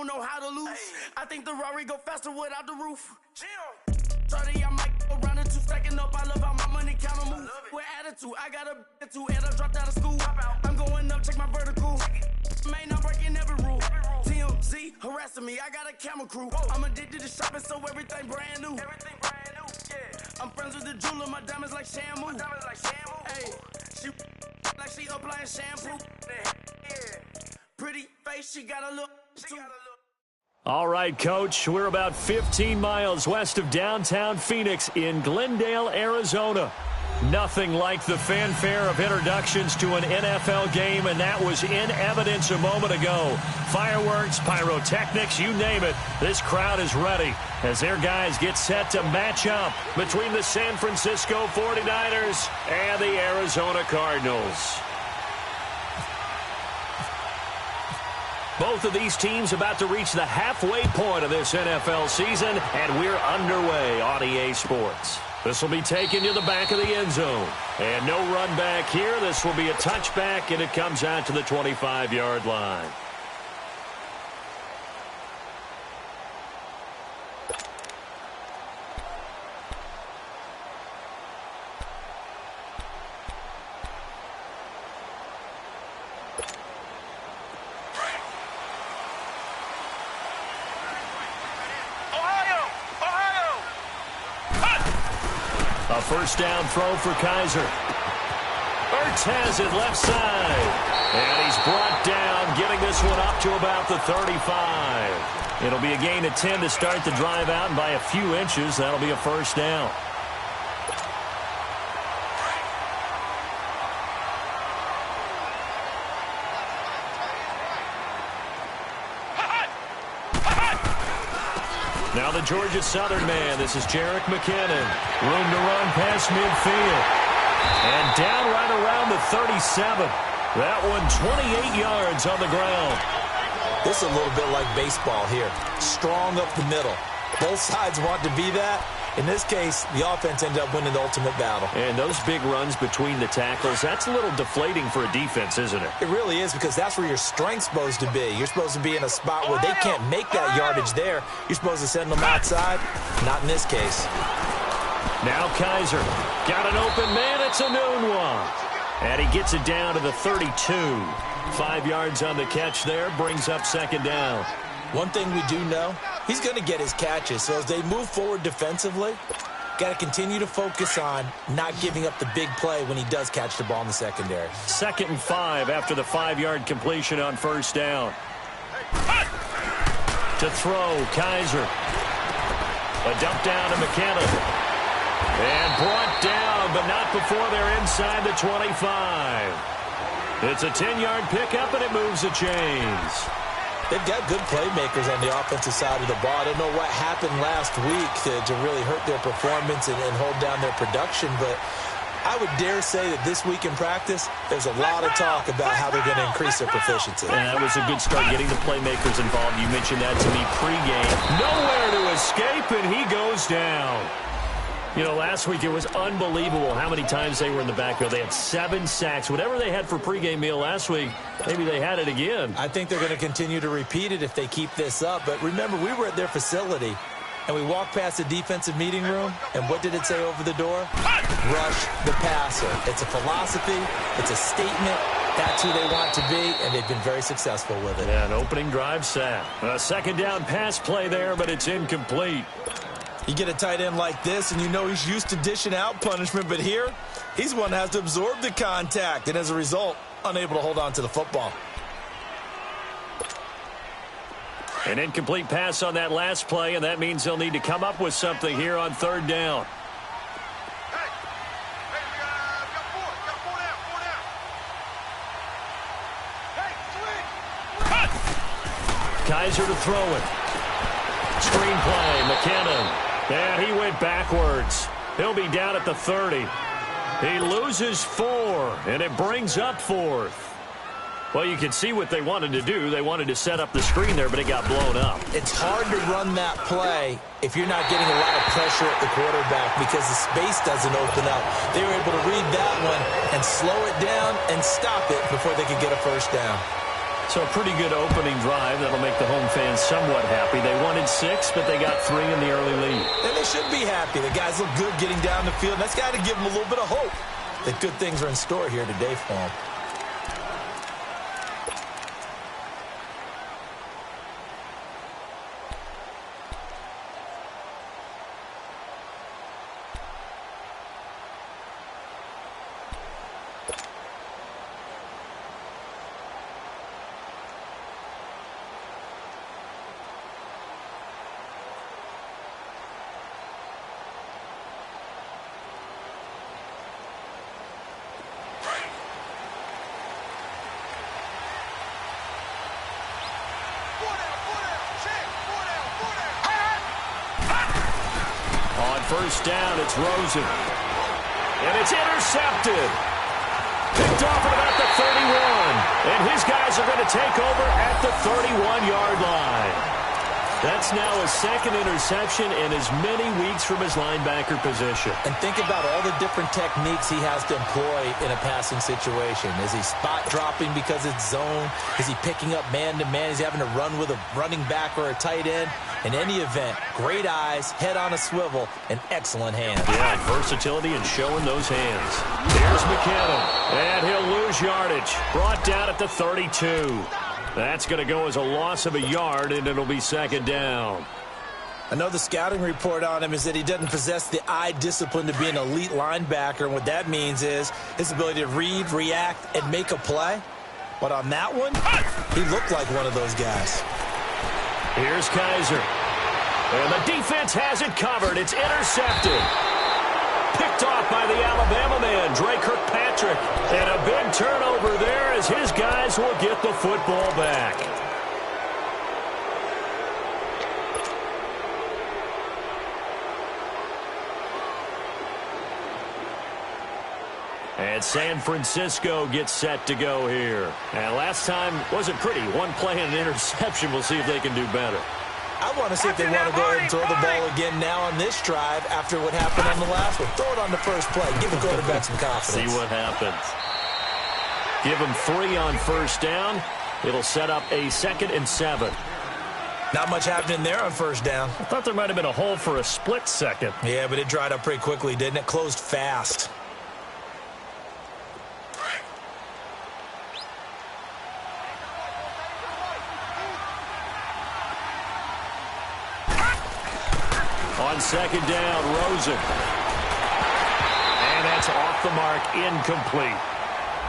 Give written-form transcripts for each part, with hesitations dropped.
know how to lose. I think the Rari go faster without the roof. 30, I might go round and two, stacking up. I love how my money counter move. With attitude, I got a attitude, and I dropped out of school. I'm going up, check my vertical. Man, I'm breaking every rule. TMZ harassing me, I got a camera crew. I'm addicted to shopping, so everything brand new. I'm friends with the jeweler, my diamonds like Shamu. Hey, she like she applying shampoo. Pretty face, she got a look. All right, Coach, we're about 15 miles west of downtown Phoenix in Glendale, Arizona. Nothing like the fanfare of introductions to an NFL game, and that was in evidence a moment ago. Fireworks, pyrotechnics, you name it. This crowd is ready as their guys get set to match up between the San Francisco 49ers and the Arizona Cardinals. Both of these teams about to reach the halfway point of this NFL season, and we're underway on EA Sports. This will be taken to the back of the end zone. And no run back here. This will be a touchback, and it comes out to the 25-yard line. A first down throw for Kaiser. Ertz has it left side. And he's brought down, getting this one up to about the 35. It'll be a gain of 10 to start the drive out, and by a few inches, that'll be a first down. Now the Georgia Southern man. This is Jerick McKinnon. Room to run past midfield. And down right around the 37. That one 28 yards on the ground. This is a little bit like baseball here. Strong up the middle. Both sides want to be that. In this case, the offense ended up winning the ultimate battle. And those big runs between the tackles, that's a little deflating for a defense, isn't it? It really is, because that's where your strength's supposed to be. You're supposed to be in a spot where they can't make that yardage there. You're supposed to send them outside. Not in this case. Now Kaiser. Got an open man. It's a noon one. And he gets it down to the 32. 5 yards on the catch there. Brings up second down. One thing we do know, he's going to get his catches. So as they move forward defensively, got to continue to focus on not giving up the big play when he does catch the ball in the secondary. 2nd and 5 after the 5-yard completion on first down. To throw, Kaiser. A dump down to McKinnon. And brought down, but not before they're inside the 25. It's a 10-yard pickup, and it moves the chains. They've got good playmakers on the offensive side of the ball. I don't know what happened last week to really hurt their performance and hold down their production, but I would dare say that this week in practice, there's a lot of talk about how they're going to increase their proficiency. And that was a good start, getting the playmakers involved. You mentioned that to me pregame. Nowhere to escape, and he goes down. You know, last week it was unbelievable how many times they were in the backfield. They had 7 sacks. Whatever they had for pregame meal last week, maybe they had it again. I think they're going to continue to repeat it if they keep this up. But remember, we were at their facility, and we walked past the defensive meeting room, and what did it say over the door? Rush the passer. It's a philosophy. It's a statement. That's who they want to be, and they've been very successful with it. Yeah, an opening drive sack. A second down pass play there, but it's incomplete. You get a tight end like this, and you know he's used to dishing out punishment, but here, he's one that has to absorb the contact, and as a result, unable to hold on to the football. An incomplete pass on that last play, and that means they'll need to come up with something here on third down. Kaiser to throw it. Screenplay, McKinnon. And he went backwards. He'll be down at the 30. He loses 4, and it brings up 4th. Well, you can see what they wanted to do. They wanted to set up the screen there, but it got blown up. It's hard to run that play if you're not getting a lot of pressure at the quarterback because the space doesn't open up. They were able to read that one and slow it down and stop it before they could get a first down. So a pretty good opening drive. That'll make the home fans somewhat happy. They wanted 6, but they got 3 in the early lead. And they should be happy. The guys look good getting down the field. That's got to give them a little bit of hope that good things are in store here today for them. First down, it's Rosen. And it's intercepted. Picked off at about the 31. And his guys are going to take over at the 31-yard line. That's now his second interception in as many weeks from his linebacker position. And think about all the different techniques he has to employ in a passing situation. Is he spot dropping because it's zone? Is he picking up man-to-man? Is he having to run with a running back or a tight end? In any event, great eyes, head on a swivel, and excellent hands. Yeah, versatility and showing those hands. There's McKinnon, and he'll lose yardage. Brought down at the 32. That's going to go as a loss of a yard, and it'll be second down. Another scouting report on him is that he doesn't possess the eye discipline to be an elite linebacker, and what that means is his ability to read, react, and make a play. But on that one, he looked like one of those guys. Here's Kaiser. And the defense has it covered. It's intercepted. Picked off by the Alabama man, Dre Kirkpatrick. And a big turnover there as his guys will get the football back. And San Francisco gets set to go here. And last time wasn't pretty. One play and an interception. We'll see if they can do better. I want to see if they want to go ahead and throw the ball again now on this drive after what happened on the last one. Throw it on the first play. Give the quarterback some confidence. See what happens. Give him 3 on first down. It'll set up a 2nd and 7. Not much happening there on first down. I thought there might have been a hole for a split second. Yeah, but it dried up pretty quickly, didn't it? Closed fast. On second down, Rosen. And that's off the mark, incomplete.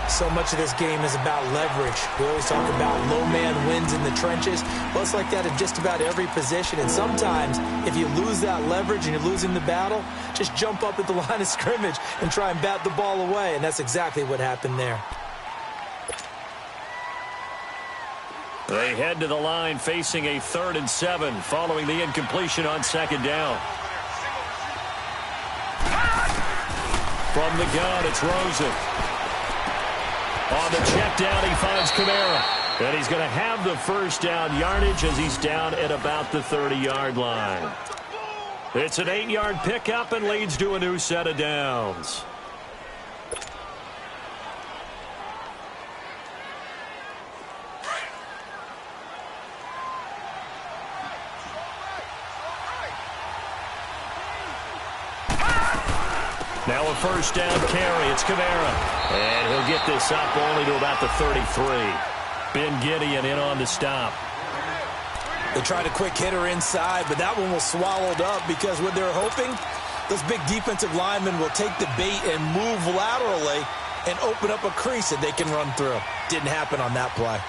So much of this game is about leverage. We always talk about low man wins in the trenches. Well, it's like that in just about every position. And sometimes, if you lose that leverage and you're losing the battle, just jump up at the line of scrimmage and try and bat the ball away. And that's exactly what happened there. They head to the line facing a 3rd and 7 following the incompletion on second down. From the gun, it's Rosen. On the check down, he finds Kamara. And he's going to have the first down yardage as he's down at about the 30-yard line. It's an 8-yard pickup and leads to a new set of downs. Now a first down carry. It's Kamara. And he'll get this up only to about the 33. Ben Gideon in on the stop. They tried a quick hitter inside, but that one was swallowed up because what they're hoping, those big defensive linemen will take the bait and move laterally and open up a crease that they can run through. Didn't happen on that play.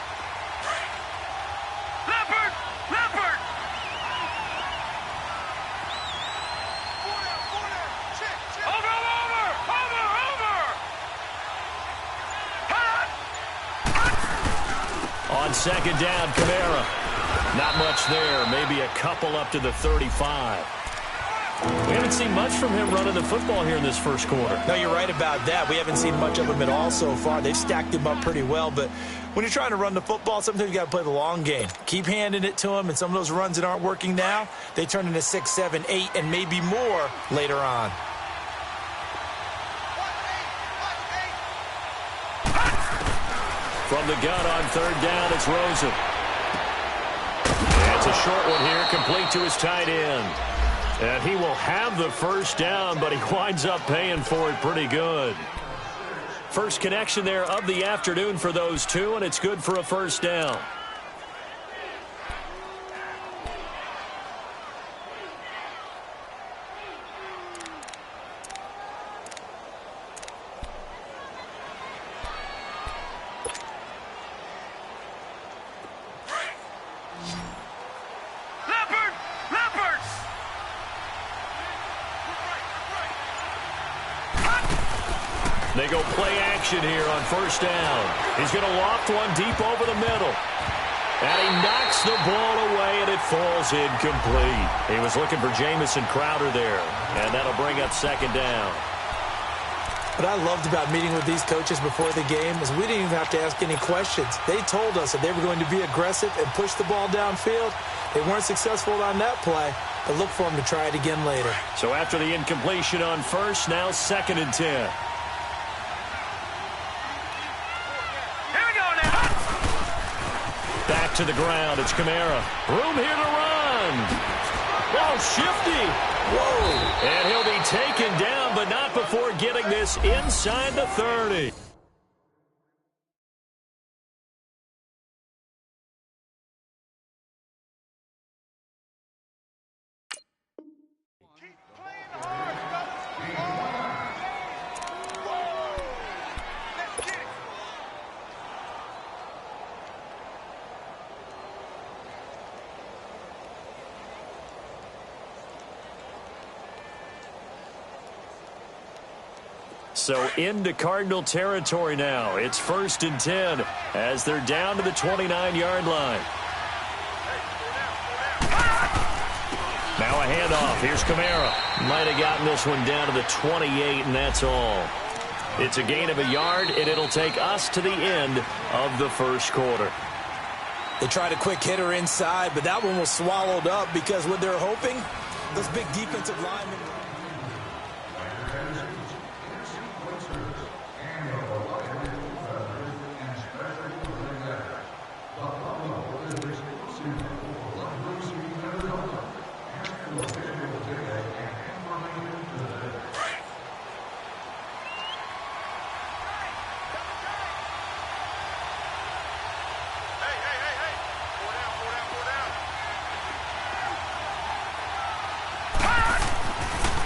On second down, Kamara. Not much there. Maybe a couple up to the 35. We haven't seen much from him running the football here in this first quarter. No, you're right about that. We haven't seen much of him at all so far. They've stacked him up pretty well, but when you're trying to run the football, sometimes you got to play the long game. Keep handing it to him, and some of those runs that aren't working now, they turn into 6, 7, 8, and maybe more later on. From the gun on third down, it's Rosen. It's a short one here, complete to his tight end. And he will have the first down, but he winds up paying for it pretty good. First connection there of the afternoon for those two, and it's good for a first down. They go play action here on first down. He's going to loft one deep over the middle. And he knocks the ball away, and it falls incomplete. He was looking for Jamison Crowder there, and that'll bring up second down. What I loved about meeting with these coaches before the game is we didn't even have to ask any questions. They told us that they were going to be aggressive and push the ball downfield. They weren't successful on that play, but look for them to try it again later. So after the incompletion on first, now 2nd and 10. Back to the ground. It's Kamara. Room here to run. Oh, shifty. Whoa. And he'll be taken down, but not before getting this inside the 30. So into Cardinal territory now. It's 1st and 10 as they're down to the 29-yard line. Now a handoff. Here's Kamara. Might have gotten this one down to the 28, and that's all. It's a gain of a yard, and it'll take us to the end of the first quarter. They tried a quick hitter inside, but that one was swallowed up because what they're hoping, those big defensive linemen.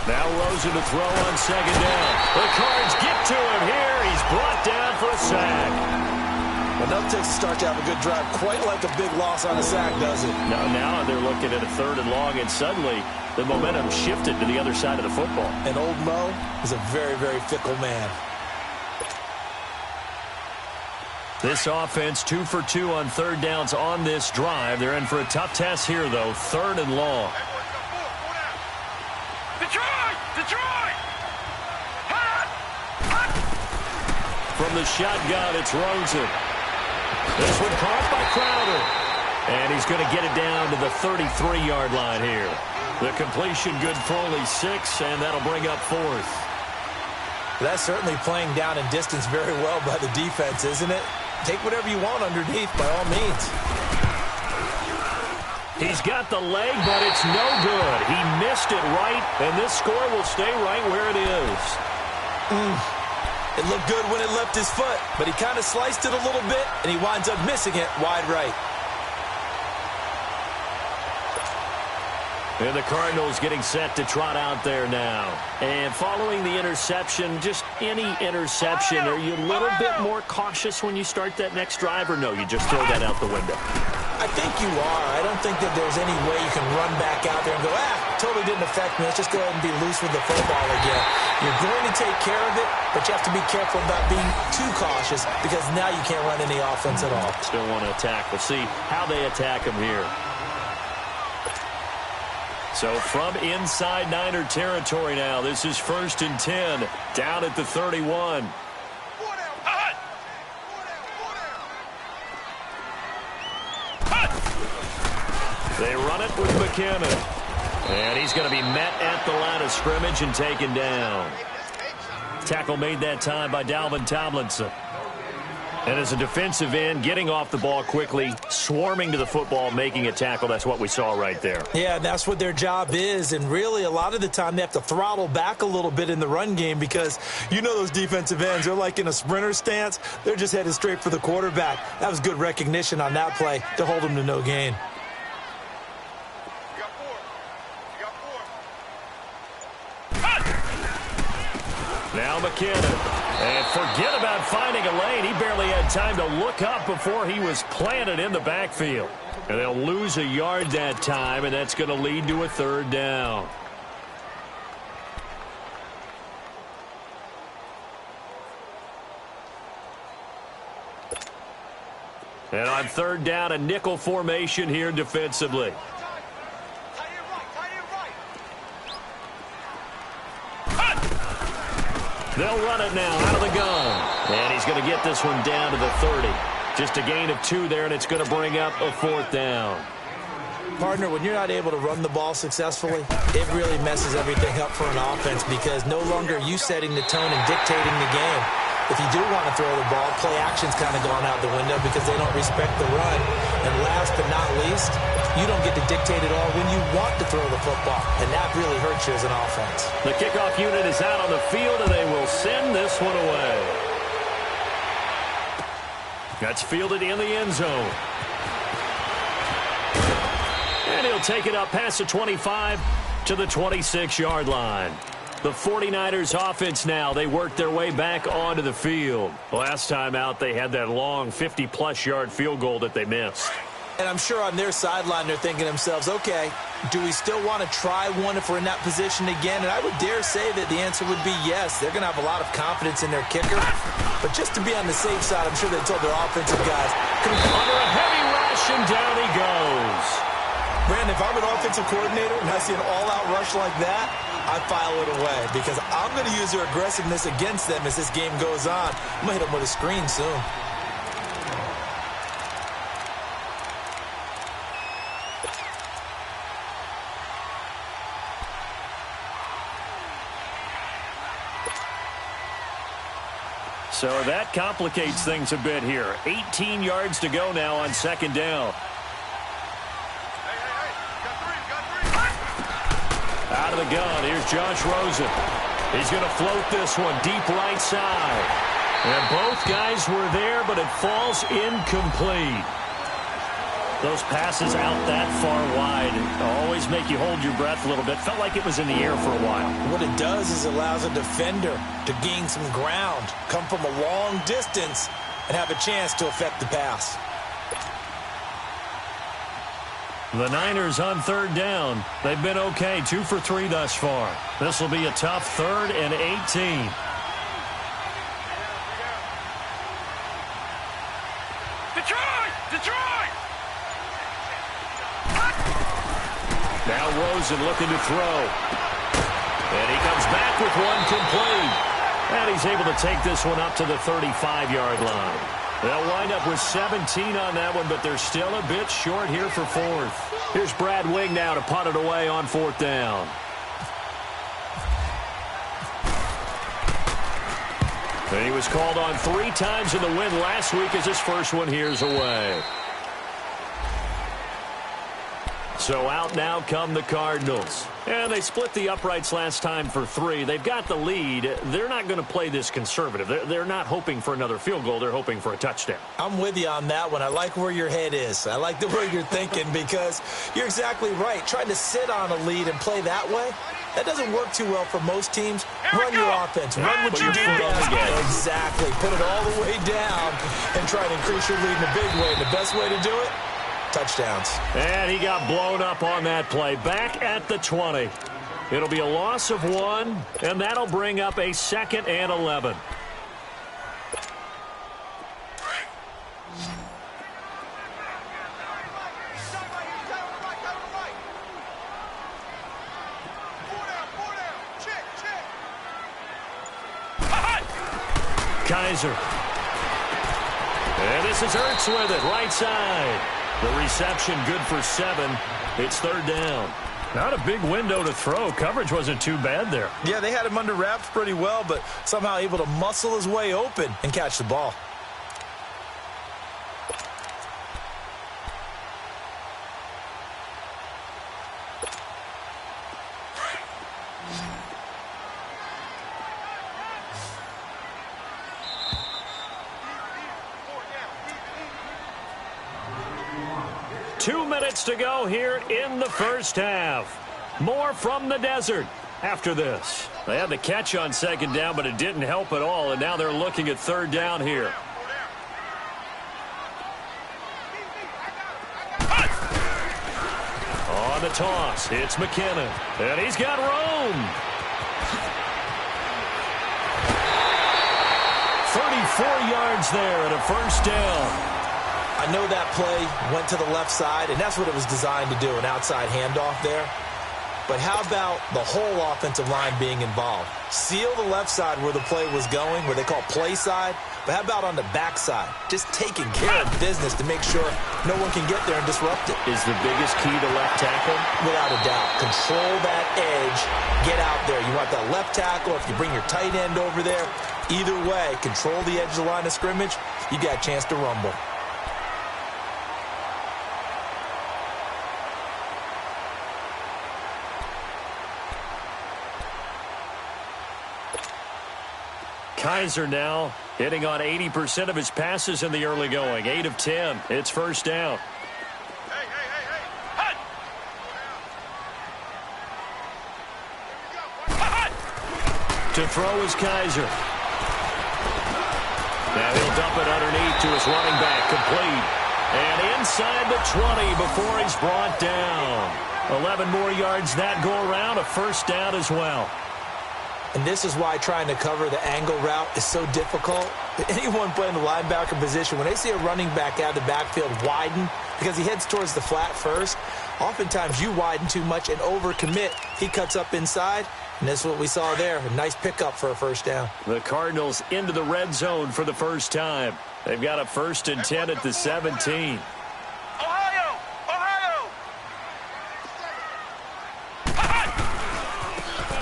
Now Rosen to throw on second down. The Cards get to him here. He's brought down for a sack. Well, that takes a start to have a good drive. Quite like a big loss on a sack, does it? No, now they're looking at a 3rd and long, and suddenly the momentum shifted to the other side of the football. And old Mo is a very, very fickle man. This offense 2 for 2 on 3rd downs on this drive. They're in for a tough test here, though. 3rd and long. Detroit! From the shotgun, it's Rosen. This one caught by Crowder. And he's going to get it down to the 33-yard line here. The completion good for only 6, and that'll bring up 4th. That's certainly playing down in distance very well by the defense, isn't it? Take whatever you want underneath, by all means. He's got the leg, but it's no good. He missed it right, and this score will stay right where it is. It looked good when it left his foot, but he kind of sliced it a little bit, and he winds up missing it wide right. And the Cardinals getting set to trot out there now. And following the interception, just any interception, are you a little bit more cautious when you start that next drive, or no, you just throw that out the window? I think you are. I don't think that there's any way you can run back out there and go, totally didn't affect me. Let's just go ahead and be loose with the football again. You're going to take care of it, but you have to be careful about being too cautious because now you can't run any offense at all. Still want to attack. We'll see how they attack him here. So from inside Niner territory now, this is 1st and 10, down at the 31. They run it with McKinnon. And he's going to be met at the line of scrimmage and taken down. Tackle made that time by Dalvin Tomlinson. And as a defensive end, getting off the ball quickly, swarming to the football, making a tackle, that's what we saw right there. Yeah, that's what their job is. And really, a lot of the time, they have to throttle back a little bit in the run game because you know those defensive ends, they're like in a sprinter stance. They're just headed straight for the quarterback. That was good recognition on that play to hold them to no gain. Now McKinnon. And forget about finding a lane. He barely had time to look up before he was planted in the backfield. And they'll lose a yard that time, and that's going to lead to a third down. And on third down, a nickel formation here defensively. They'll run it now out of the gun. And he's going to get this one down to the 30. Just a gain of 2 there, and it's going to bring up a fourth down. Partner, when you're not able to run the ball successfully, it really messes everything up for an offense because no longer are you setting the tone and dictating the game. If you do want to throw the ball, play action's kind of gone out the window because they don't respect the run. And last but not least, you don't get to dictate it all when you want to throw the football, and that really hurts you as an offense. The kickoff unit is out on the field, and they will send this one away. That's fielded in the end zone. And he'll take it up past the 25 to the 26-yard line. The 49ers offense now, they work their way back onto the field. Last time out, they had that long 50-plus yard field goal that they missed. And I'm sure on their sideline they're thinking to themselves, okay, do we still want to try one if we're in that position again? And I would dare say that the answer would be yes. They're going to have a lot of confidence in their kicker. But just to be on the safe side, I'm sure they told their offensive guys, under a heavy rush, and down he goes. Brandon, if I'm an offensive coordinator and I see an all-out rush like that, I file it away because I'm going to use their aggressiveness against them as this game goes on. I'm going to hit them with a screen soon. So that complicates things a bit here. 18 yards to go now on second down. Out of the gun, here's Josh Rosen. He's going to float this one deep right side. And both guys were there, but it falls incomplete. Those passes out that far wide always make you hold your breath a little bit. Felt like it was in the air for a while. What it does is it allows a defender to gain some ground, come from a long distance, and have a chance to affect the pass. The Niners on third down. They've been okay, 2 for 3 thus far. This will be a tough 3rd and 18. Detroit! Now Rosen looking to throw. And he comes back with one complete. And he's able to take this one up to the 35-yard line. They'll wind up with 17 on that one, but they're still a bit short here for 4th. Here's Brad Wing now to punt it away on 4th down. And he was called on 3 times in the win last week as his first one here's away. So out now come the Cardinals. And they split the uprights last time for 3. They've got the lead. They're not going to play this conservative. They're not hoping for another field goal. They're hoping for a touchdown. I'm with you on that one. I like where your head is. I like the way you're thinking because you're exactly right. Trying to sit on a lead and play that way, that doesn't work too well for most teams. Run your offense. Run what you do best. Exactly. Put it all the way down and try to increase your lead in a big way. And the best way to do it, touchdowns. And he got blown up on that play. Back at the 20. It'll be a loss of 1, and that'll bring up a 2nd and 11. Kaiser. And this is Ertz with it, right side. The reception good for 7. It's 3rd down. Not a big window to throw. Coverage wasn't too bad there. Yeah, they had him under wraps pretty well, but somehow able to muscle his way open and catch the ball. Two minutes to go here in the first half. More from the desert after this. They had the catch on second down, but it didn't help at all, and now they're looking at third down here. On the toss, it's McKinnon, and he's got room. 34 yards there and a first down. I know that play went to the left side, and that's what it was designed to do, an outside handoff there. But how about the whole offensive line being involved? Seal the left side where the play was going, where they call play side. But how about on the back side? Just taking care of business to make sure no one can get there and disrupt it. Is the biggest key to left tackle? Without a doubt. Control that edge. Get out there. You want that left tackle. If you bring your tight end over there, either way, control the edge of the line of scrimmage, you got a chance to rumble. Kaiser now hitting on 80% of his passes in the early going. 8 of 10. It's first down. Hey. To throw is Kaiser. Now he'll dump it underneath to his running back. Complete. And inside the 20 before he's brought down. 11 more yards that go around. A first down as well. And this is why trying to cover the angle route is so difficult. Anyone playing the linebacker position, when they see a running back out of the backfield widen, because he heads towards the flat first, oftentimes you widen too much and overcommit. He cuts up inside, and that's what we saw there. A nice pickup for a first down. The Cardinals into the red zone for the first time. They've got a 1st and 10 at the 17. Ohio!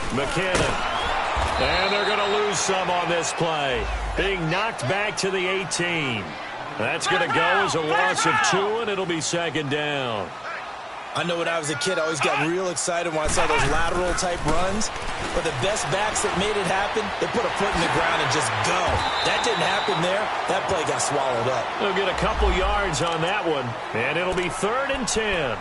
McKinnon. And they're going to lose some on this play. Being knocked back to the 18. That's going to go as a loss of 2, and it'll be second down. I know when I was a kid, I always got real excited when I saw those lateral-type runs. But the best backs that made it happen, they put a foot in the ground and just go. That didn't happen there. That play got swallowed up. They'll get a couple yards on that one, and it'll be 3rd and 10.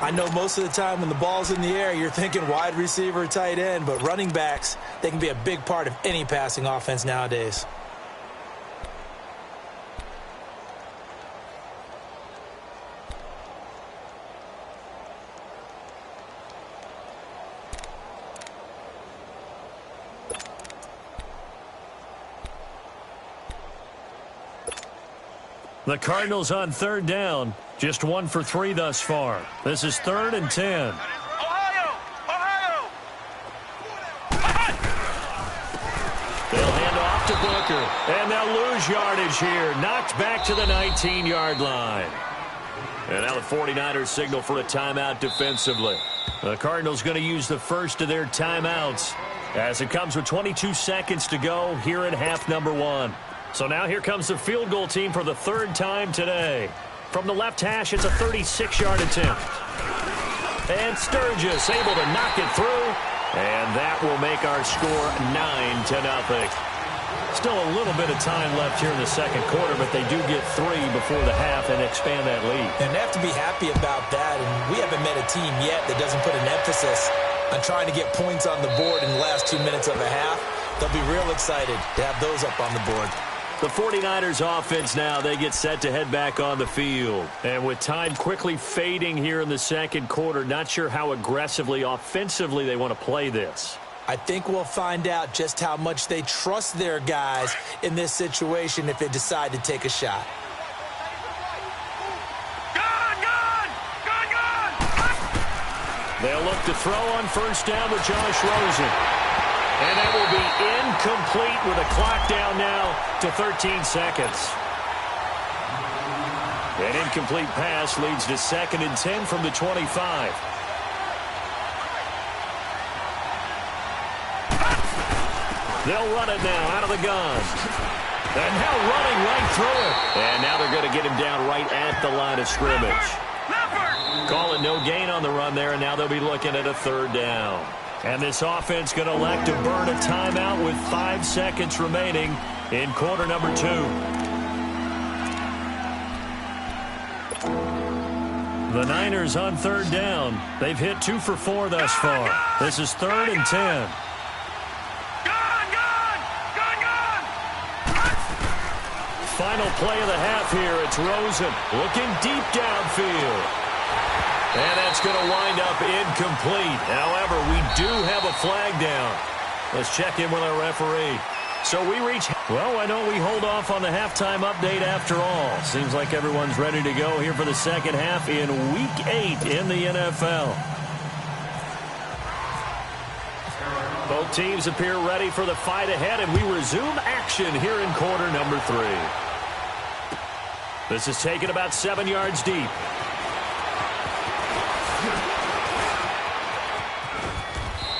I know most of the time when the ball's in the air, you're thinking wide receiver, tight end, but running backs, they can be a big part of any passing offense nowadays. The Cardinals on 3rd down. Just 1 for 3 thus far. This is 3rd and 10. Ohio! They'll hand off to Booker. And they'll lose yardage here. Knocked back to the 19-yard line. And now the 49ers signal for a timeout defensively. The Cardinals going to use the first of their timeouts as it comes with 22 seconds to go here in half number 1. So now here comes the field goal team for the 3rd time today. From the left hash, it's a 36-yard attempt. And Sturgis able to knock it through. And that will make our score 9-0. Still a little bit of time left here in the second quarter, but they do get 3 before the half and expand that lead. And they have to be happy about that. And we haven't met a team yet that doesn't put an emphasis on trying to get points on the board in the last 2 minutes of a half. They'll be real excited to have those up on the board. The 49ers offense now, they get set to head back on the field. And with time quickly fading here in the second quarter, not sure how aggressively, offensively they want to play this. I think we'll find out just how much they trust their guys in this situation if they decide to take a shot. They'll look to throw on first down with Josh Rosen. And that will be incomplete with a clock down now to 13 seconds. An incomplete pass leads to 2nd and 10 from the 25. They'll run it now out of the gun. And now running right through it. And now they're going to get him down right at the line of scrimmage. Call it no gain on the run there, and now they'll be looking at a third down. And this offense going to elect to burn a timeout with 5 seconds remaining in quarter number 2. The Niners on third down. They've hit 2 for 4 thus far. This is 3rd and 10. Final play of the half here. It's Rosen looking deep downfield. And that's going to wind up incomplete. However, we do have a flag down. Let's check in with our referee. So we reach, well, why don't we hold off on the halftime update after all? Seems like everyone's ready to go here for the second half in Week 8 in the NFL. Both teams appear ready for the fight ahead, and we resume action here in quarter number 3. This is taken about 7 yards deep.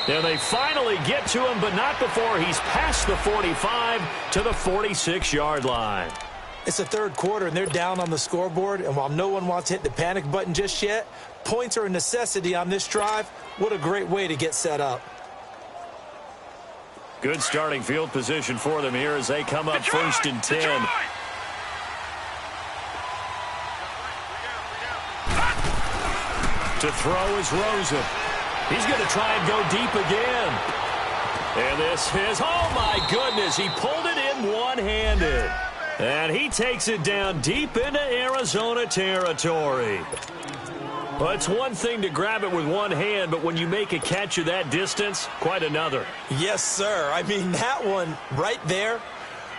And they finally get to him, but not before he's past the 45 to the 46-yard line. It's the third quarter, and they're down on the scoreboard. And while no one wants to hit the panic button just yet, points are a necessity on this drive. What a great way to get set up. Good starting field position for them here as they come up 1st and 10. To throw is Rosen. He's going to try and go deep again. And this is, oh my goodness, he pulled it in one-handed. And he takes it down deep into Arizona territory. Well, it's one thing to grab it with one hand, but when you make a catch of that distance, quite another. Yes, sir. I mean, that one right there,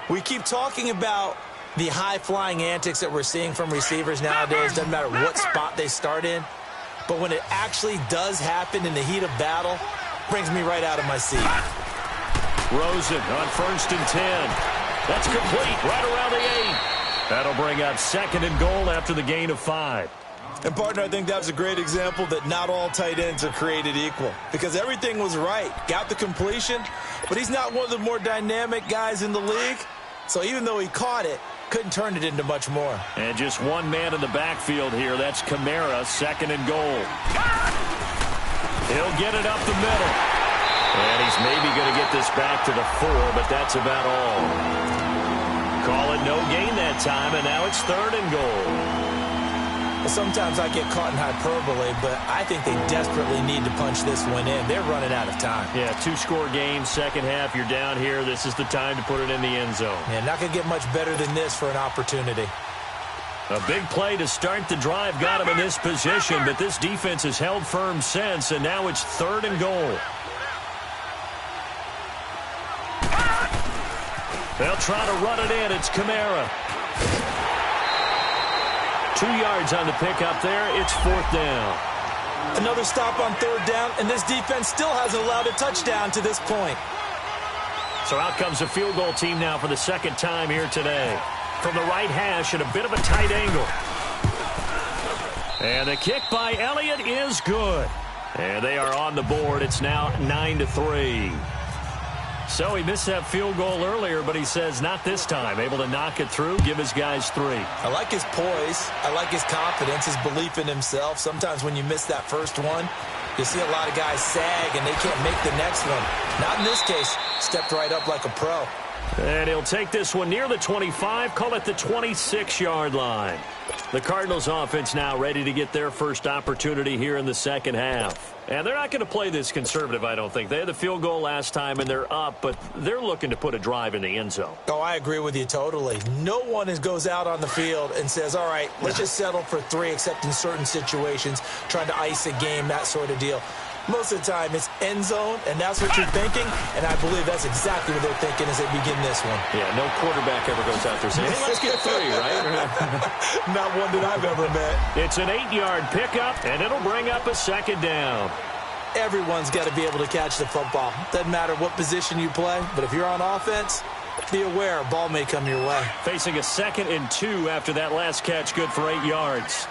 we keep talking about the high-flying antics that we're seeing from receivers nowadays. Doesn't matter what spot they start in. But when it actually does happen in the heat of battle, brings me right out of my seat. Rosen on 1st and 10. That's complete right around the 8. That'll bring up 2nd and goal after the gain of 5. And, partner, I think that was a great example that not all tight ends are created equal. Because everything was right. Got the completion, but he's not one of the more dynamic guys in the league. So even though he caught it, couldn't turn it into much more. And just one man in the backfield here. That's Kamara, 2nd and goal. He'll get it up the middle. And he's maybe going to get this back to the 4, but that's about all. Call it no gain that time, and now it's 3rd and goal. Sometimes I get caught in hyperbole, but I think they desperately need to punch this one in. They're running out of time. Yeah, 2-score game, second half, you're down here. This is the time to put it in the end zone. Yeah, not going to get much better than this for an opportunity. A big play to start the drive got him in this position, but this defense has held firm since, and now it's 3rd and goal. They'll try to run it in. It's Kamara. 2 yards on the pickup there. It's 4th down. Another stop on 3rd down, and this defense still hasn't allowed a touchdown to this point. So out comes a field goal team now for the 2nd time here today. From the right hash at a bit of a tight angle. And the kick by Elliott is good. And they are on the board. It's now 9-3. So he missed that field goal earlier, but he says not this time. Able to knock it through, give his guys 3. I like his poise. I like his confidence, his belief in himself. Sometimes when you miss that first one, you see a lot of guys sag and they can't make the next one. Not in this case. Stepped right up like a pro. And he'll take this one near the 25, call it the 26-yard line. The Cardinals offense now ready to get their first opportunity here in the second half. And they're not going to play this conservative, I don't think. They had the field goal last time, and they're up, but they're looking to put a drive in the end zone. Oh, I agree with you totally. No one goes out on the field and says, all right, let's just settle for 3, except in certain situations, trying to ice a game, that sort of deal. Most of the time, it's end zone, and that's what you're thinking, and I believe that's exactly what they're thinking as they begin this one. Yeah, no quarterback ever goes out there saying, hey, let's get 3, right? Not one that I've ever met. It's an 8-yard pickup, and it'll bring up a 2nd down. Everyone's got to be able to catch the football. Doesn't matter what position you play, but if you're on offense, be aware a ball may come your way. Facing a 2nd and 2 after that last catch, good for 8 yards.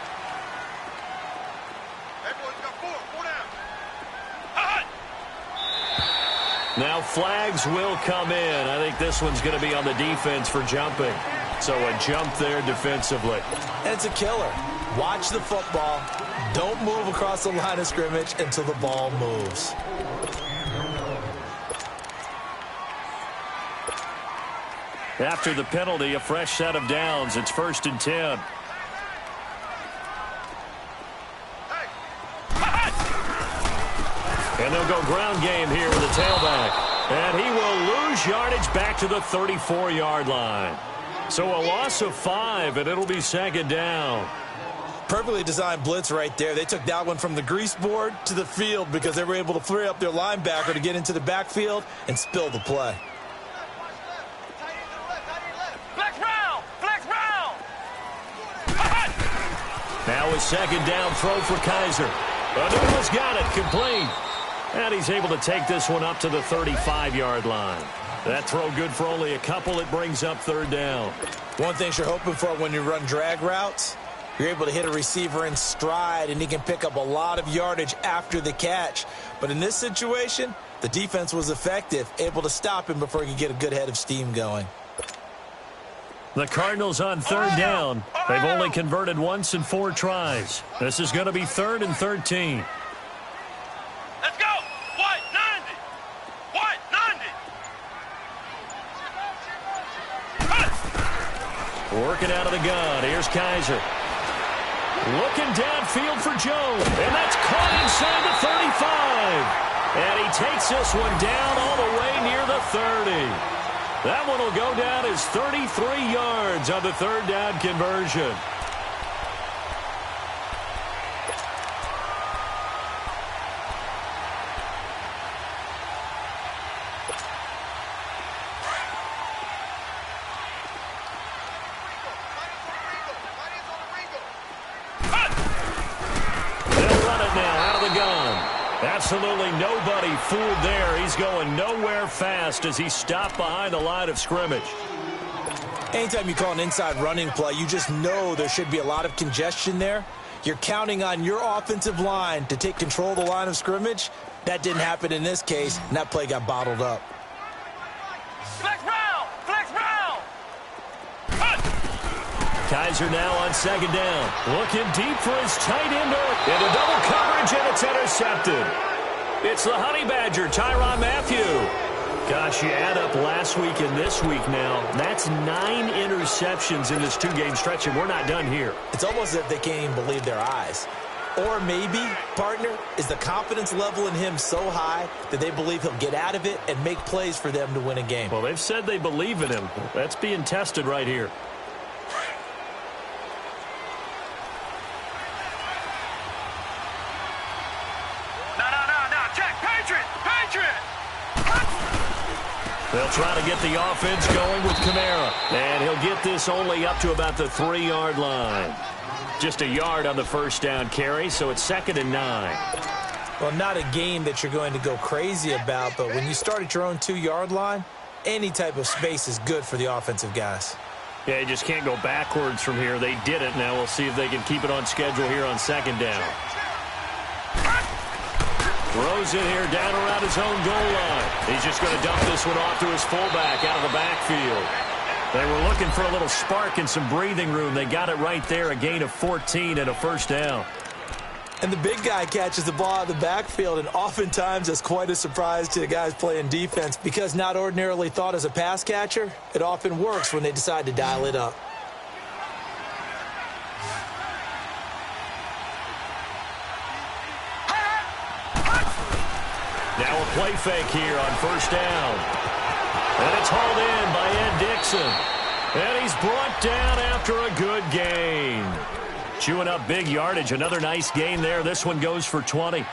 Now flags will come in. I think this one's going to be on the defense for jumping. So a jump there defensively. And it's a killer. Watch the football. Don't move across the line of scrimmage until the ball moves. After the penalty, a fresh set of downs. It's 1st and 10. And they'll go ground game here with a tailback. And he will lose yardage back to the 34-yard line. So a loss of 5, and it'll be 2nd down. Perfectly designed blitz right there. They took that one from the grease board to the field because they were able to free up their linebacker to get into the backfield and spill the play. Now a 2nd down throw for Kaiser. Anuma's got it, complete. And he's able to take this one up to the 35-yard line. That throw good for only a couple. It brings up 3rd down. One thing you're hoping for when you run drag routes, you're able to hit a receiver in stride, and he can pick up a lot of yardage after the catch. But in this situation, the defense was effective, able to stop him before he could get a good head of steam going. The Cardinals on 3rd down. They've only converted once in 4 tries. This is going to be 3rd and 13. Let's go! White 90! White 90! Working out of the gun. Here's Kaiser. Looking downfield for Jones. And that's caught inside the 35. And he takes this one down all the way near the 30. That one will go down as 33 yards on the 3rd down conversion. They'll run it now out of the gun. Absolutely nobody fooled there. He's going nowhere fast as he stopped behind the line of scrimmage. Anytime you call an inside running play, you just know there should be a lot of congestion there. You're counting on your offensive line to take control of the line of scrimmage. That didn't happen in this case, and that play got bottled up. Flex round! Flex round! Kaiser now on 2nd down. Looking deep for his tight end. Into double coverage, and it's intercepted. It's the Honey Badger, Tyrann Mathieu. Gosh, you add up last week and this week now. That's 9 interceptions in this 2-game stretch, and we're not done here. It's almost as if they can't even believe their eyes. Or maybe, partner, is the confidence level in him so high that they believe he'll get out of it and make plays for them to win a game. Well, they've said they believe in him. That's being tested right here. They'll try to get the offense going with Kamara. And he'll get this only up to about the 3-yard line. Just a yard on the 1st down carry, so it's 2nd and 9. Well, not a game that you're going to go crazy about, but when you start at your own 2-yard line, any type of space is good for the offensive guys. Yeah, you just can't go backwards from here. They did it. Now we'll see if they can keep it on schedule here on 2nd down. Throws it here down around his own goal line. He's just going to dump this one off to his fullback out of the backfield. They were looking for a little spark and some breathing room. They got it right there, a gain of 14 and a 1st down. And the big guy catches the ball out of the backfield, and oftentimes that's quite a surprise to the guys playing defense because not ordinarily thought as a pass catcher, it often works when they decide to dial it up. Now a play fake here on 1st down. And it's hauled in by Ed Dixon. And he's brought down after a good gain. Chewing up big yardage. Another nice gain there. This one goes for 20.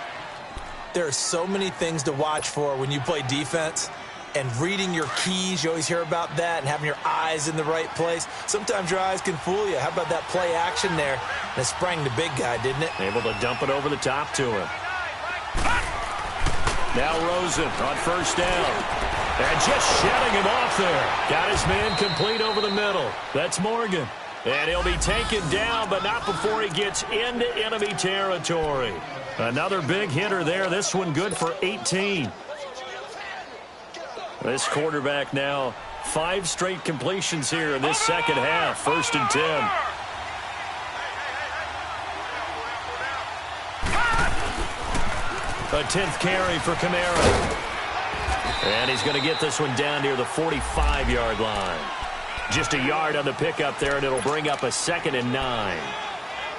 There are so many things to watch for when you play defense. And reading your keys, you always hear about that, and having your eyes in the right place. Sometimes your eyes can fool you. How about that play action there? And it sprang the big guy, didn't it? Able to dump it over the top to him. Now Rosen on 1st down. And just shutting him off there. Got his man complete over the middle. That's Morgan. And he'll be taken down, but not before he gets into enemy territory. Another big hitter there. This one good for 18. This quarterback now 5 straight completions here in this second half. 1st and 10. A 10th carry for Kamara. And he's going to get this one down near the 45-yard line. Just a yard on the pickup there, and it'll bring up a 2nd and 9.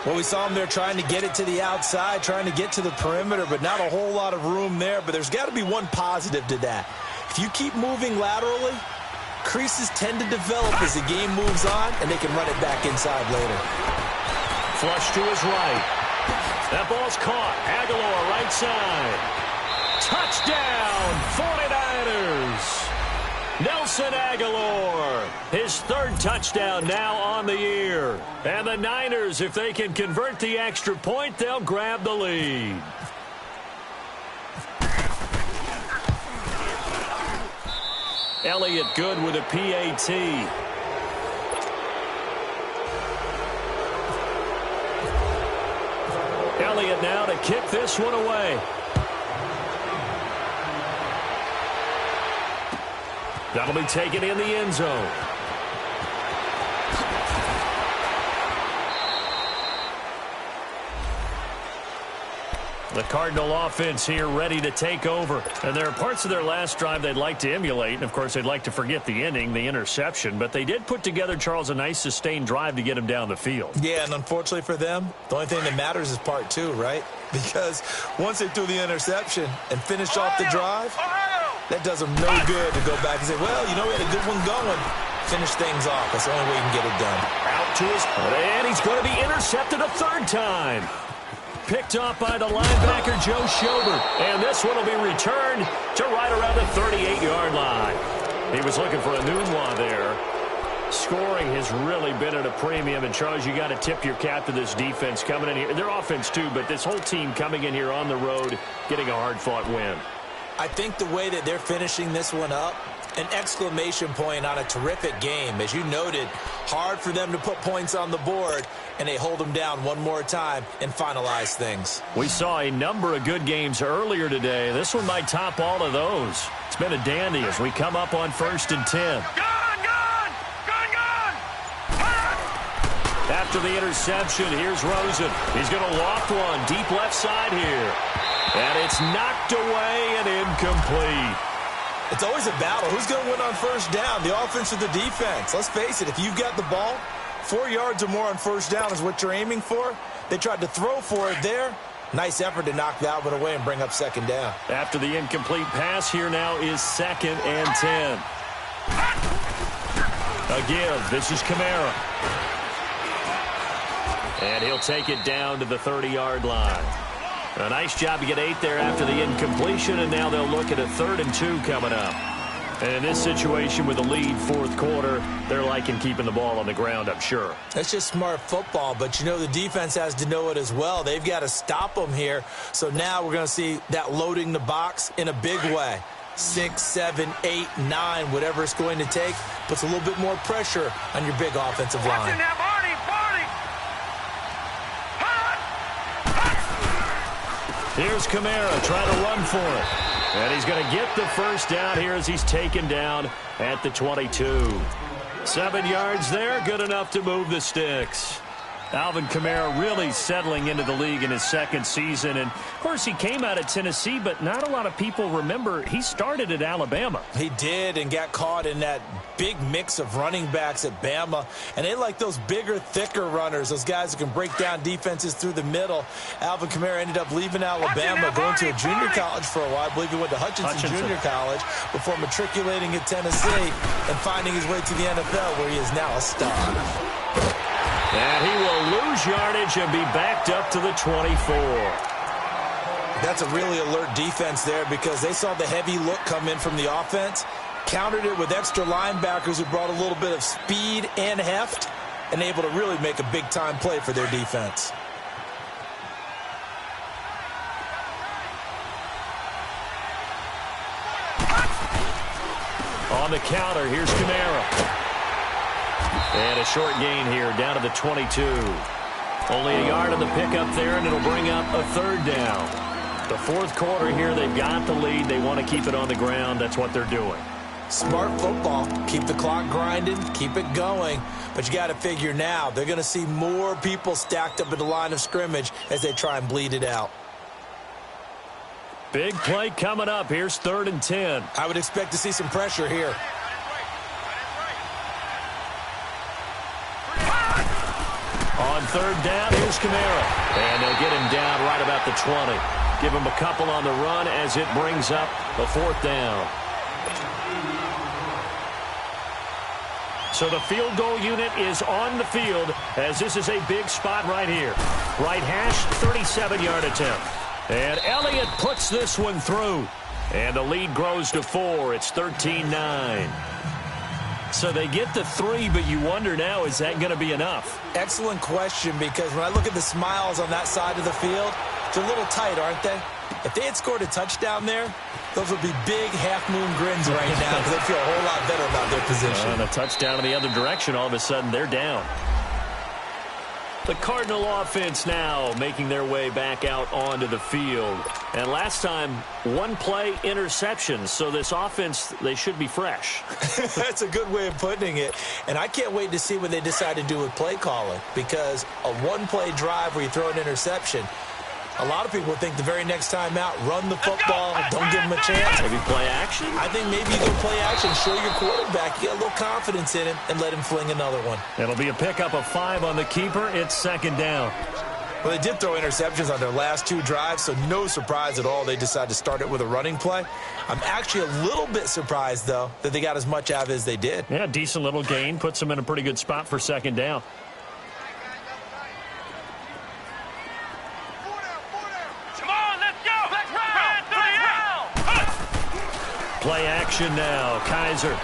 Well, we saw him there trying to get it to the outside, trying to get to the perimeter, but not a whole lot of room there. But there's got to be one positive to that. If you keep moving laterally, creases tend to develop as the game moves on, and they can run it back inside later. Flush to his right. That ball's caught. Aguilar, right side. Touchdown, 49ers. Nelson Aguilar, his 3rd touchdown now on the year. And the Niners, if they can convert the extra point, they'll grab the lead. Elliott good with a PAT. Elliott now to kick this one away. That'll be taken in the end zone. The Cardinal offense here ready to take over. And there are parts of their last drive they'd like to emulate. And, of course, they'd like to forget the ending, the interception. But they did put together, Charles, a nice sustained drive to get him down the field. Yeah, and unfortunately for them, the only thing that matters is part 2, right? Because once they threw the interception and finished off the drive, that does them no good to go back and say, well, you know, we had a good one going. Finish things off. That's the only way you can get it done. Out to his and he's going to be intercepted a 3rd time. Picked off by the linebacker, Joe Schobert. And this one will be returned to right around the 38-yard line. He was looking for a Nunwa there. Scoring has really been at a premium. And, Charles, you got to tip your cap to this defense coming in here. Their offense, too, but this whole team coming in here on the road, getting a hard-fought win. I think the way that they're finishing this one up, an exclamation point on a terrific game. As you noted, hard for them to put points on the board, and they hold them down one more time and finalize things. We saw a number of good games earlier today. This one might top all of those. It's been a dandy as we come up on 1st and 10. After the interception, here's Rosen. He's going to loft one deep left side here. And it's knocked away and incomplete. It's always a battle. Who's going to win on 1st down, the offense or the defense? Let's face it, if you've got the ball, 4 yards or more on 1st down is what you're aiming for. They tried to throw for it there. Nice effort to knock that one away and bring up 2nd down. After the incomplete pass, here now is 2nd and 10. A give. This is Kamara. And he'll take it down to the 30-yard line. A nice job to get 8 there after the incompletion, and now they'll look at a 3rd and 2 coming up. And in this situation with the lead 4th quarter, they're liking keeping the ball on the ground, I'm sure. That's just smart football, but you know the defense has to know it as well. They've got to stop them here. So now we're going to see that loading the box in a big way. 6, 7, 8, 9, whatever it's going to take, puts a little bit more pressure on your big offensive line. Here's Kamara trying to run for it. And he's going to get the 1st down here as he's taken down at the 22. 7 yards there, good enough to move the sticks. Alvin Kamara really settling into the league in his 2nd season. And, of course, he came out of Tennessee, but not a lot of people remember he started at Alabama. He did and got caught in that big mix of running backs at Bama. And they like those bigger, thicker runners, those guys who can break down defenses through the middle. Alvin Kamara ended up leaving Alabama, going to a junior college for a while. I believe he went to Hutchinson Junior College before matriculating at Tennessee and finding his way to the NFL, where he is now a star. And he will lose yardage and be backed up to the 24. That's a really alert defense there because they saw the heavy look come in from the offense, countered it with extra linebackers who brought a little bit of speed and heft, and able to really make a big-time play for their defense. On the counter, here's Kamara. And a short gain here, down to the 22. Only a yard on the pickup there, and it'll bring up a 3rd down. The 4th quarter here, they've got the lead. They want to keep it on the ground. That's what they're doing. Smart football. Keep the clock grinding, keep it going. But you got to figure now, they're going to see more people stacked up at the line of scrimmage as they try and bleed it out. Big play coming up. Here's 3rd and 10. I would expect to see some pressure here. On 3rd down, here's Kamara. And they'll get him down right about the 20. Give him a couple on the run as it brings up the 4th down. So the field goal unit is on the field as this is a big spot right here. Right hash, 37-yard attempt. And Elliott puts this one through. And the lead grows to 4. It's 13-9. So they get the 3, but you wonder now, is that going to be enough? Excellent question, because when I look at the smiles on that side of the field, they're a little tight, aren't they? If they had scored a touchdown there, those would be big half-moon grins right now because they feel a whole lot better about their position. And a touchdown in the other direction, all of a sudden they're down. The Cardinal offense now making their way back out onto the field. And last time, 1 play interception. So this offense, they should be fresh. That's a good way of putting it. And I can't wait to see what they decide to do with play calling, because a 1-play drive where you throw an interception, a lot of people think the very next time out, run the football, don't give them a chance. Maybe play action? I think maybe you go play action, show your quarterback, you get a little confidence in him, and let him fling another one. It'll be a pickup of 5 on the keeper. It's 2nd down. Well, they did throw interceptions on their last 2 drives, so no surprise at all they decided to start it with a running play. I'm actually a little bit surprised, though, that they got as much out of it as they did. Yeah, decent little gain. Puts them in a pretty good spot for 2nd down. Play action now. Kaiser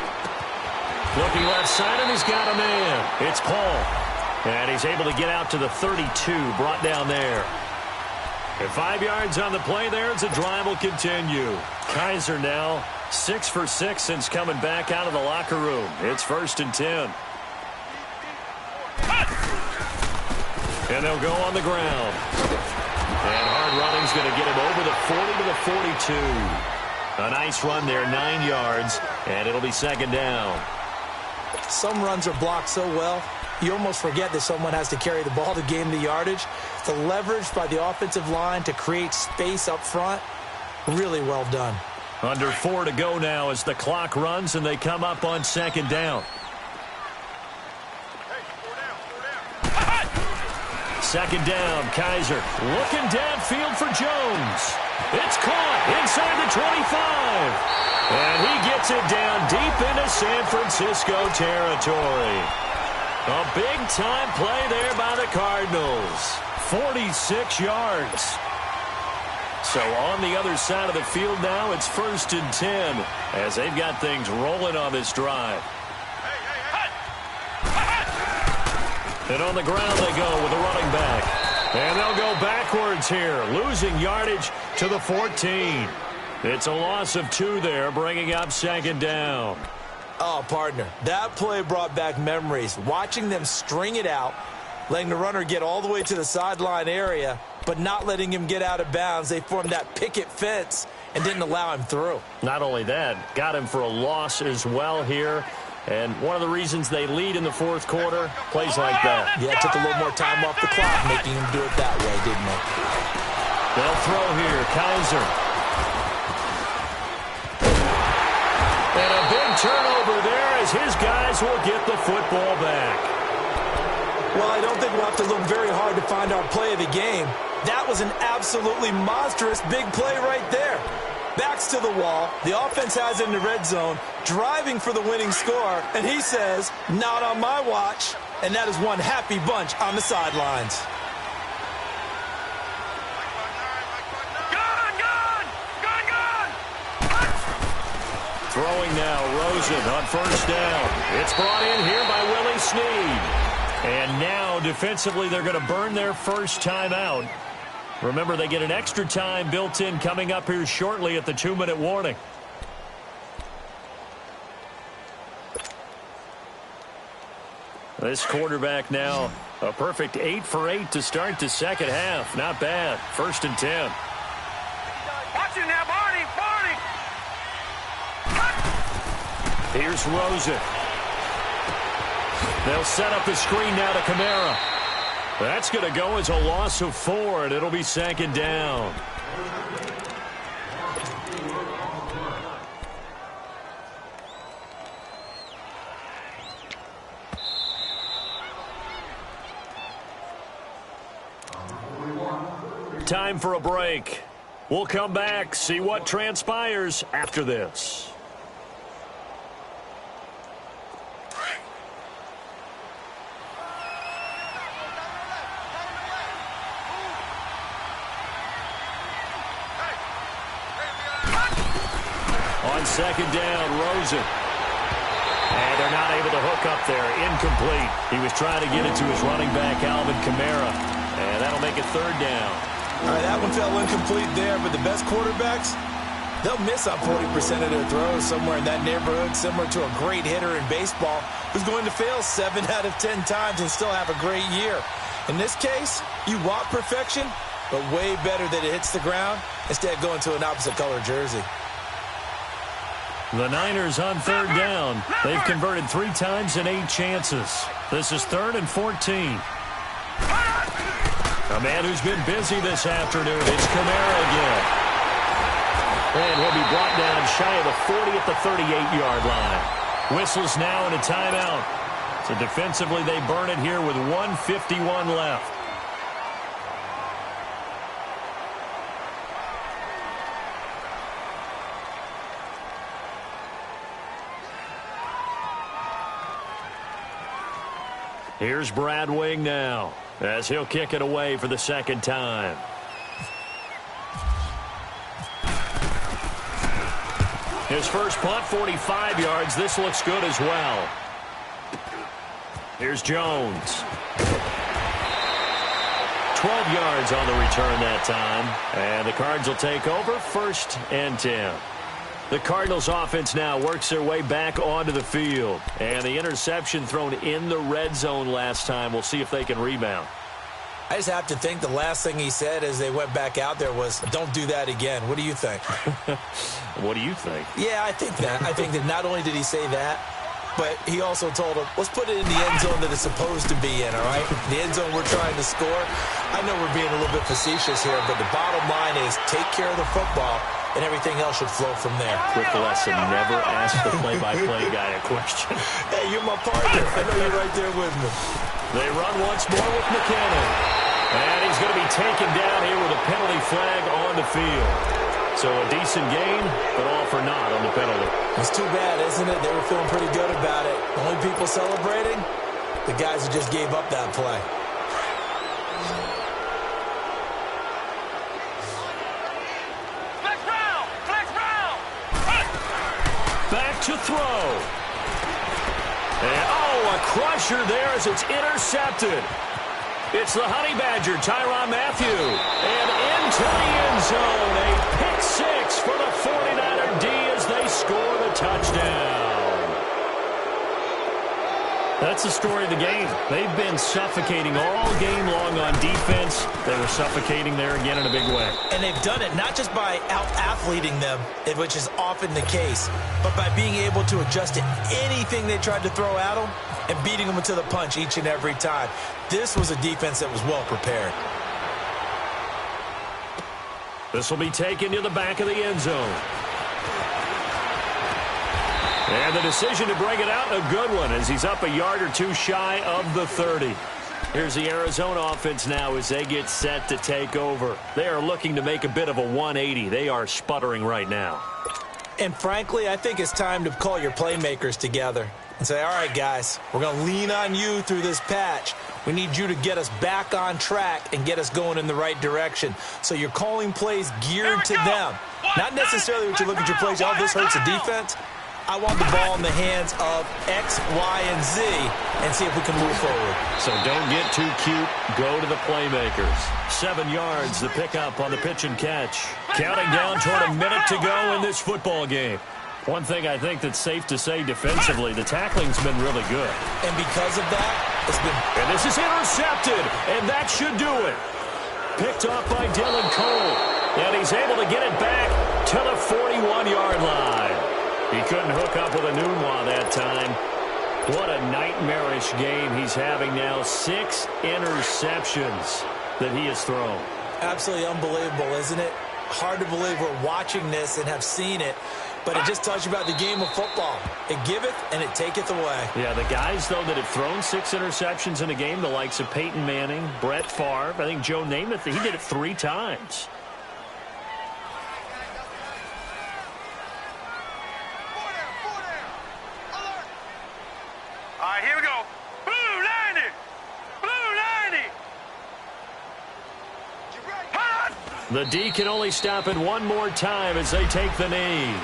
looking left side, and he's got a man. It's Paul. And he's able to get out to the 32, brought down there. And 5 yards on the play there as the drive will continue. Kaiser now 6 for 6 since coming back out of the locker room. It's 1st and 10. And they'll go on the ground. And hard running's going to get him over the 40 to the 42. A nice run there, 9 yards, and it'll be 2nd down. Some runs are blocked so well, you almost forget that someone has to carry the ball to gain the yardage. The leverage by the offensive line to create space up front, really well done. Under 4 to go now as the clock runs, and they come up on 2nd down. 2nd down, Kaiser looking downfield for Jones. It's caught inside the 25. And he gets it down deep into San Francisco territory. A big-time play there by the Cardinals. 46 yards. So on the other side of the field now, it's 1st and 10 as they've got things rolling on this drive. And on the ground they go with the running back. And they'll go backwards here, losing yardage to the 14. It's a loss of 2 there, bringing up 2nd down. Oh, partner, that play brought back memories. Watching them string it out, letting the runner get all the way to the sideline area, but not letting him get out of bounds. They formed that picket fence and didn't allow him through. Not only that, got him for a loss as well here. And one of the reasons they lead in the 4th quarter, plays like that. Yeah, it took a little more time off the clock, making him do it that way, didn't it? They'll throw here. Kaiser. And a big turnover there as his guys will get the football back. Well, I don't think we'll have to look very hard to find our play of the game. That was an absolutely monstrous big play right there. Backs to the wall. The offense has it in the red zone, driving for the winning score, and he says, not on my watch. And that is one happy bunch on the sidelines. Throwing now, Rosen on 1st down. It's brought in here by Willie Snead. And now, defensively, they're going to burn their first timeout. Remember, they get an extra time built in coming up here shortly at the 2-minute warning. This quarterback now, a perfect 8 for 8 to start the 2nd half. Not bad. 1st and 10. Watch it now, Barney! Here's Rosen. They'll set up the screen now to Kamara. That's going to go as a loss of 4, and it'll be 2nd down. Time for a break. We'll come back, see what transpires after this. On 2nd down, Rosen. And they're not able to hook up there. Incomplete. He was trying to get it to his running back, Alvin Kamara. And that'll make it 3rd down. All right, that one fell incomplete there, but the best quarterbacks, they'll miss on 40% of their throws somewhere in that neighborhood, similar to a great hitter in baseball who's going to fail 7 out of 10 times and still have a great year. In this case, you want perfection, but way better that it hits the ground instead of going to an opposite color jersey. The Niners on 3rd down. They've converted 3 times in 8 chances. This is 3rd and 14. A man who's been busy this afternoon. It's Kamara again. And he'll be brought down shy of the 40 at the 38-yard line. Whistles now and a timeout. So defensively, they burn it here with 1:51 left. Here's Brad Wing now, as he'll kick it away for the 2nd time. His first punt, 45 yards. This looks good as well. Here's Jones. 12 yards on the return that time. And the Cards will take over, 1st and 10. The Cardinals offense now works their way back onto the field. And the interception thrown in the red zone last time. We'll see if they can rebound. I just have to think the last thing he said as they went back out there was, don't do that again. What do you think? What do you think? Yeah, I think that. I think that not only did he say that, but he also told him, let's put it in the end zone that it's supposed to be in, all right? The end zone we're trying to score. I know we're being a little bit facetious here, but the bottom line is take care of the football, and everything else should flow from there. Quick lesson, never ask the play-by-play guy a question. Hey, you're my partner. I know you're right there with me. They run once more with McKinnon. And he's going to be taken down here with a penalty flag on the field. So a decent gain, but all for naught on the penalty. It's too bad, isn't it? They were feeling pretty good about it. Only people celebrating, the guys who just gave up that play. Back to throw. And, a crusher there as it's intercepted. It's the Honey Badger, Tyrann Mathieu. And into the end zone, a pick 6 for the 49er D as they score the touchdown. That's the story of the game. They've been suffocating all game long on defense. They were suffocating there again in a big way. And they've done it not just by out-athleting them, which is often the case, but by being able to adjust to anything they tried to throw at them and beating them to the punch each and every time. This was a defense that was well prepared. This will be taken to the back of the end zone. And the decision to bring it out, a good one, as he's up a yard or two shy of the 30. Here's the Arizona offense now as they get set to take over. They are looking to make a bit of a 180. They are sputtering right now. And frankly, I think it's time to call your playmakers together and say, all right, guys, we're going to lean on you through this patch. We need you to get us back on track and get us going in the right direction. So you're calling plays geared to them. Not necessarily what you look at your plays, oh, this hurts the defense. I want the ball in the hands of X, Y, and Z and see if we can move forward. So don't get too cute. Go to the playmakers. 7 yards, the pickup on the pitch and catch. Counting down toward a minute to go in this football game. One thing I think that's safe to say defensively, the tackling's been really good. And because of that, it's been... And this is intercepted, and that should do it. Picked off by Dylan Cole, and he's able to get it back to the 41-yard line. He couldn't hook up with a Nunwa that time. What a nightmarish game he's having now. 6 interceptions that he has thrown. Absolutely unbelievable, isn't it? Hard to believe we're watching this and have seen it, but it just tells you about the game of football. It giveth and it taketh away. Yeah, the guys, though, that have thrown 6 interceptions in a game, the likes of Peyton Manning, Brett Favre, I think Joe Namath, he did it 3 times. All right, here we go. Blue 90! Blue 90! The D can only stop it one more time as they take the knee.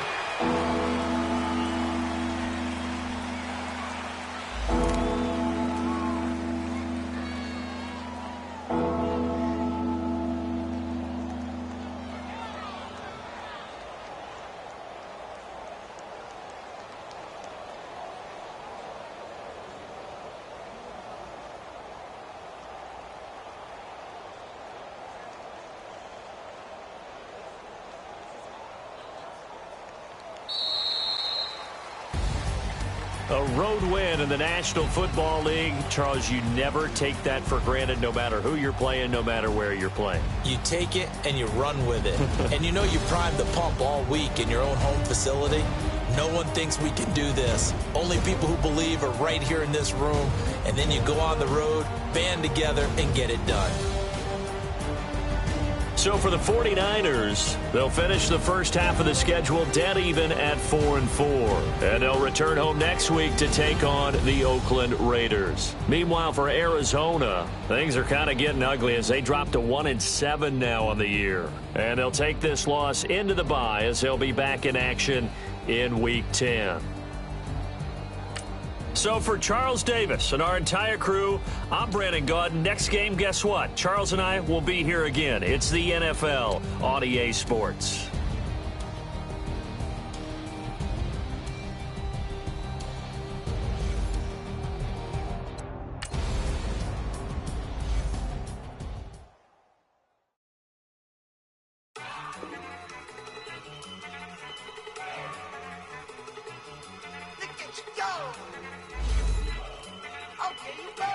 A road win in the National Football League. Charles, you never take that for granted no matter who you're playing, no matter where you're playing. You take it and you run with it. And you know you primed the pump all week in your own home facility. No one thinks we can do this. Only people who believe are right here in this room. And then you go on the road, band together, and get it done. So for the 49ers, they'll finish the first half of the schedule dead even at 4-4. And they'll return home next week to take on the Oakland Raiders. Meanwhile, for Arizona, things are kind of getting ugly as they drop to 1-7 now on the year. And they'll take this loss into the bye as they'll be back in action in Week 10. So for Charles Davis and our entire crew, I'm Brandon Gaudin. Next game, guess what? Charles and I will be here again. It's the NFL on EA Sports. Look at you go! Okay, you ready?